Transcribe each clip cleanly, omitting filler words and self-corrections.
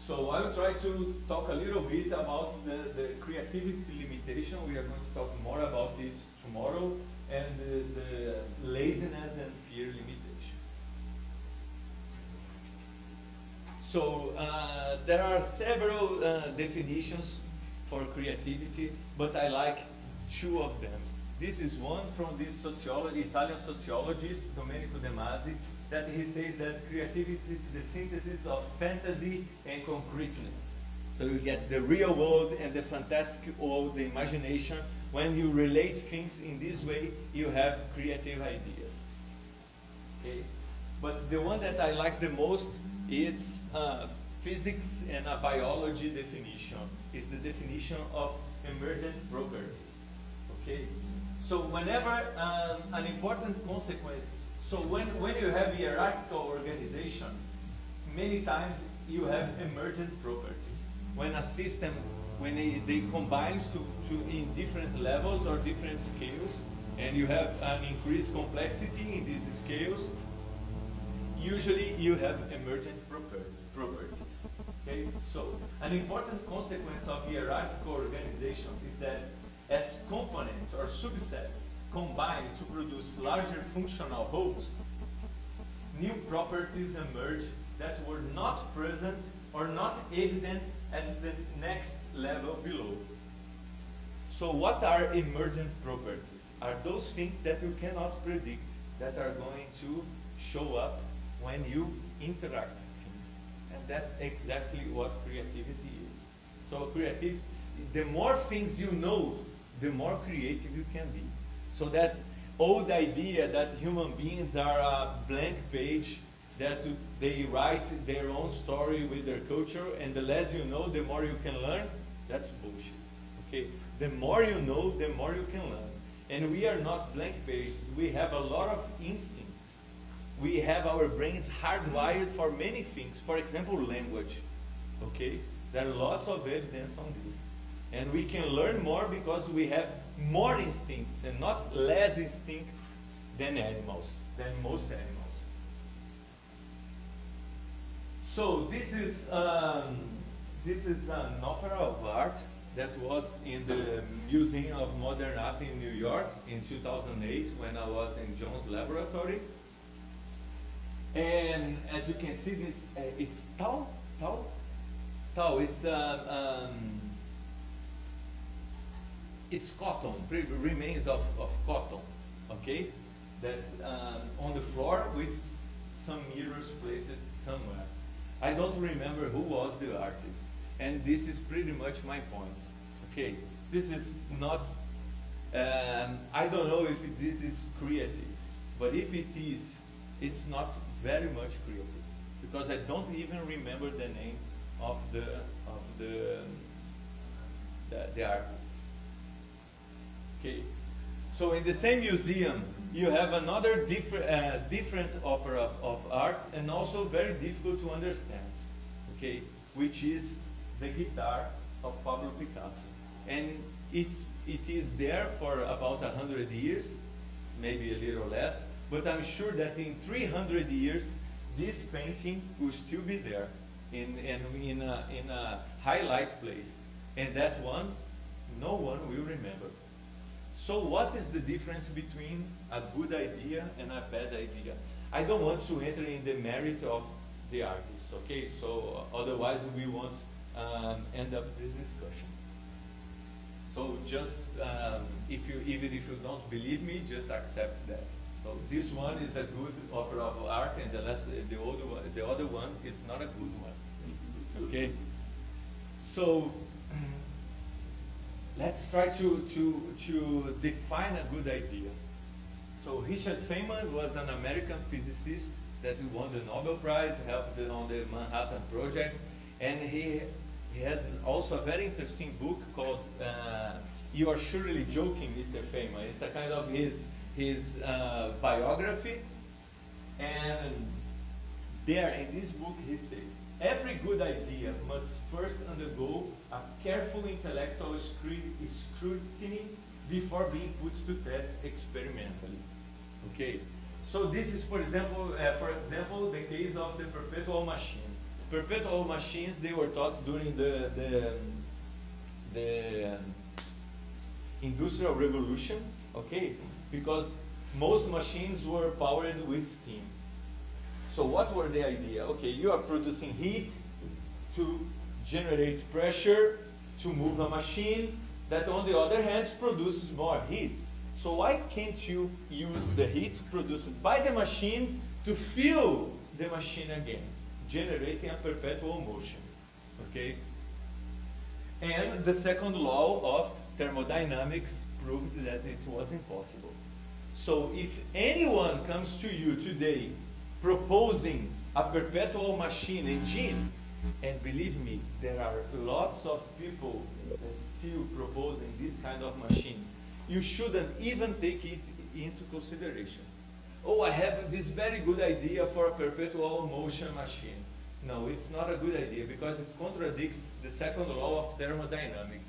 So I will try to talk a little bit about the creativity limitation. We are going to talk more about it tomorrow, and the laziness and fear limitation. So there are several definitions for creativity, but I like two of them. This is one from this Italian sociologist, Domenico De Masi, that he says that creativity is the synthesis of fantasy and concreteness. So you get the real world and the fantastic world, the imagination. When you relate things in this way, you have creative ideas. Okay? But the one that I like the most is physics and a biology definition. It's the definition of emergent properties. Okay? So whenever an important consequence, so when you have hierarchical organization, many times you have emergent properties. When a system, when they combine in different levels or different scales, and you have an increased complexity in these scales, usually you have emergent properties. Okay? So an important consequence of hierarchical organization is that as components or subsets combine to produce larger functional wholes, new properties emerge that were not present or not evident at the next level below. So what are emergent properties? Are those things that you cannot predict, that are going to show up when you interact things. And that's exactly what creativity is. So the more things you know, the more creative you can be. So that old idea that human beings are a blank page, that they write their own story with their culture, and the less you know, the more you can learn, that's bullshit. Okay? The more you know, the more you can learn. And we are not blank pages. We have a lot of instincts. We have our brains hardwired for many things. For example, language. Okay? There are lots of evidence on this. And we can learn more because we have more instincts and not less instincts than animals, than most animals. So this is an opera of art that was in the Museum of Modern Art in New York in 2008 when I was in John's laboratory. And as you can see, this it's tau. It's cotton, remains of cotton, okay? That on the floor with some mirrors placed somewhere. I don't remember who was the artist, and this is pretty much my point. Okay, this is not. I don't know if this is creative, but if it is, it's not very much creative because I don't even remember the name of the artist. Okay, so in the same museum, you have another different opera of art, and also very difficult to understand, okay, which is the guitar of Pablo Picasso. And it is there for about 100 years, maybe a little less, but I'm sure that in 300 years, this painting will still be there in a highlight place. And that one, no one will remember. So what is the difference between a good idea and a bad idea? I don't want to enter in the merit of the artist, okay? So otherwise we won't end up this discussion. So just, even if you don't believe me, just accept that. So this one is a good opera of art, and the other one is not a good one, okay? So, let's try to define a good idea. So Richard Feynman was an American physicist that won the Nobel Prize, helped on the Manhattan Project, and he has also a very interesting book called You Are Surely Joking, Mr. Feynman. It's a kind of his biography, and there in this book he says, every good idea must first undergo a careful intellectual scrutiny before being put to test experimentally. Okay, so this is, for example, the case of the perpetual machine. perpetual machines, they were taught during the Industrial Revolution, okay? Because most machines were powered with steam. So what were the idea? Okay, you are producing heat to generate pressure to move a machine that on the other hand produces more heat. So why can't you use the heat produced by the machine to fuel the machine again, generating a perpetual motion, okay? And the second law of thermodynamics proved that it was impossible. So if anyone comes to you today proposing a perpetual machine engine, and believe me, there are lots of people that still proposing this kind of machines, you shouldn't even take it into consideration. Oh, I have this very good idea for a perpetual motion machine. No, it's not a good idea because it contradicts the second law of thermodynamics.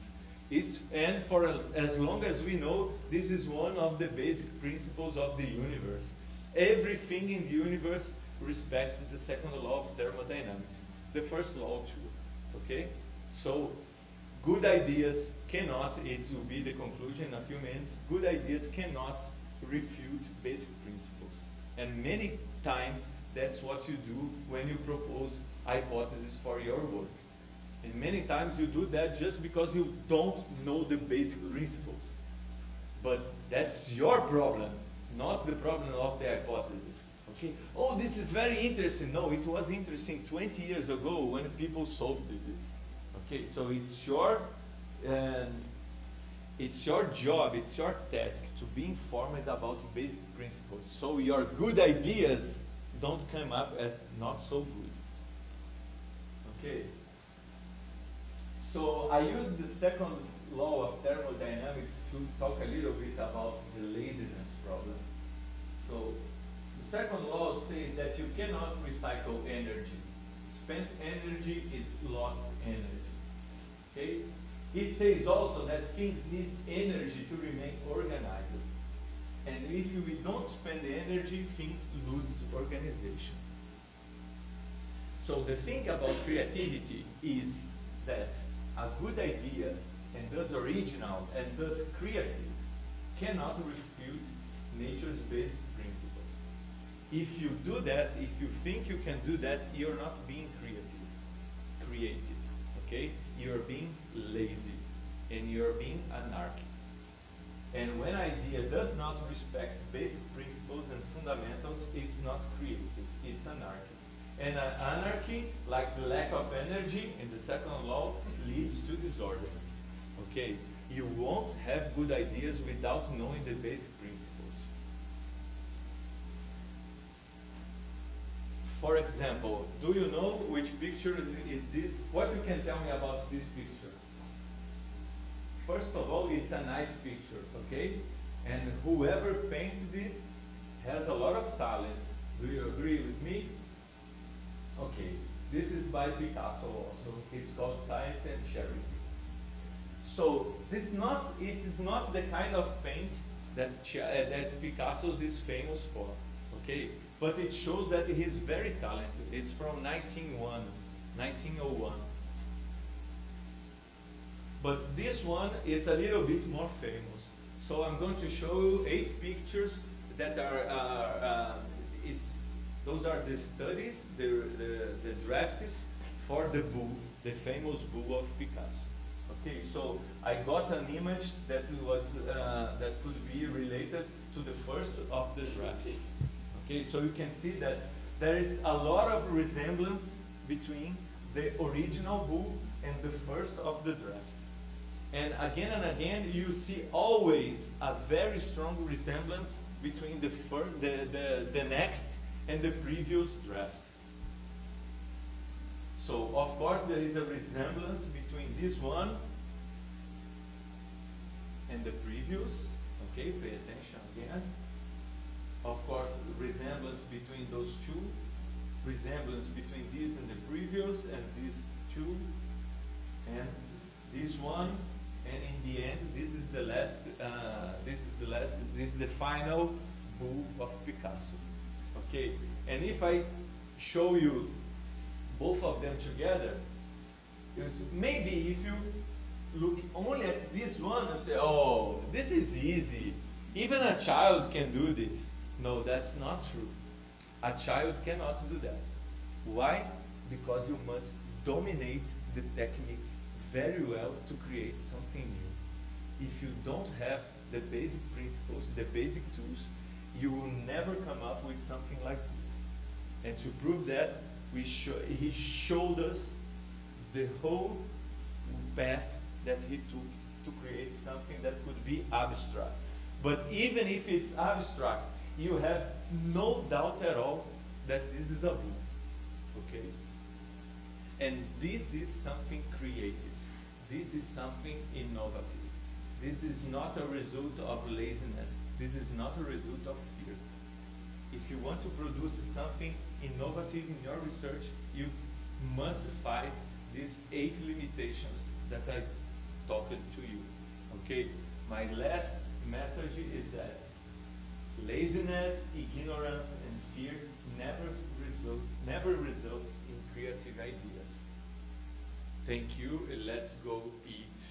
And for as long as we know, this is one of the basic principles of the universe. Everything in the universe respects the second law of thermodynamics. The first law too, okay? So, good ideas cannot, it will be the conclusion in a few minutes, good ideas cannot refute basic principles. And many times, that's what you do when you propose hypotheses for your work. And many times you do that just because you don't know the basic principles. But that's your problem, not the problem of the hypothesis. Okay? Oh, this is very interesting. No, it was interesting 20 years ago when people solved this. Okay, so it's your job, it's your task to be informed about basic principles. So your good ideas don't come up as not so good. Okay. So I use the second law of thermodynamics to talk a little bit about the laziness problem. So the second law says that you cannot recycle energy. Spent energy is lost energy. Okay? It says also that things need energy to remain organized. And if we don't spend the energy, things lose organization. So the thing about creativity is that a good idea, and thus original, and thus creative, cannot refute nature's basic principles. If you do that, if you think you can do that, you're not being creative, okay? You're being lazy, and you're being anarchic. And when idea does not respect basic principles and fundamentals, it's not creative, it's anarchic. And anarchy, like the lack of energy in the second law, leads to disorder. Okay, you won't have good ideas without knowing the basic principles. For example, do you know which picture is this? What you can tell me about this picture? First of all, it's a nice picture, okay? And whoever painted it has a lot of talent. Do you agree with me? Okay, this is by Picasso also. It's called Science and Charity. So it is not the kind of paint that Picasso is famous for, okay? But it shows that he's very talented. It's from 1901. But this one is a little bit more famous. So I'm going to show you 8 pictures that are, those are the studies, the drafts for the bull, the famous bull of Picasso. Okay, so I got an image that was that could be related to the first of the drafts. Okay, so you can see that there is a lot of resemblance between the original bull and the first of the drafts. And again, you see always a very strong resemblance between the next and the previous draft. So, of course, there is a resemblance between this one and the previous. Okay, pay attention again. Of course, resemblance between those two. Resemblance between this and the previous, and these two, and this one. And in the end, this is the last. This is the final bull of Picasso. Okay, and if I show you both of them together, maybe if you look only at this one and say, oh, this is easy. Even a child can do this. No, that's not true. A child cannot do that. Why? Because you must dominate the technique very well to create something new. If you don't have the basic principles, the basic tools, you will never come up with something like this. And to prove that, he showed us the whole path that he took to create something that could be abstract. But even if it's abstract, you have no doubt at all that this is a book, okay? And this is something creative. This is something innovative. This is not a result of laziness. This is not a result of fear. If you want to produce something innovative in your research, you must fight these 8 limitations that I talked to you, okay? My last message is that laziness, ignorance, and fear never results in creative ideas. Thank you, and let's go eat.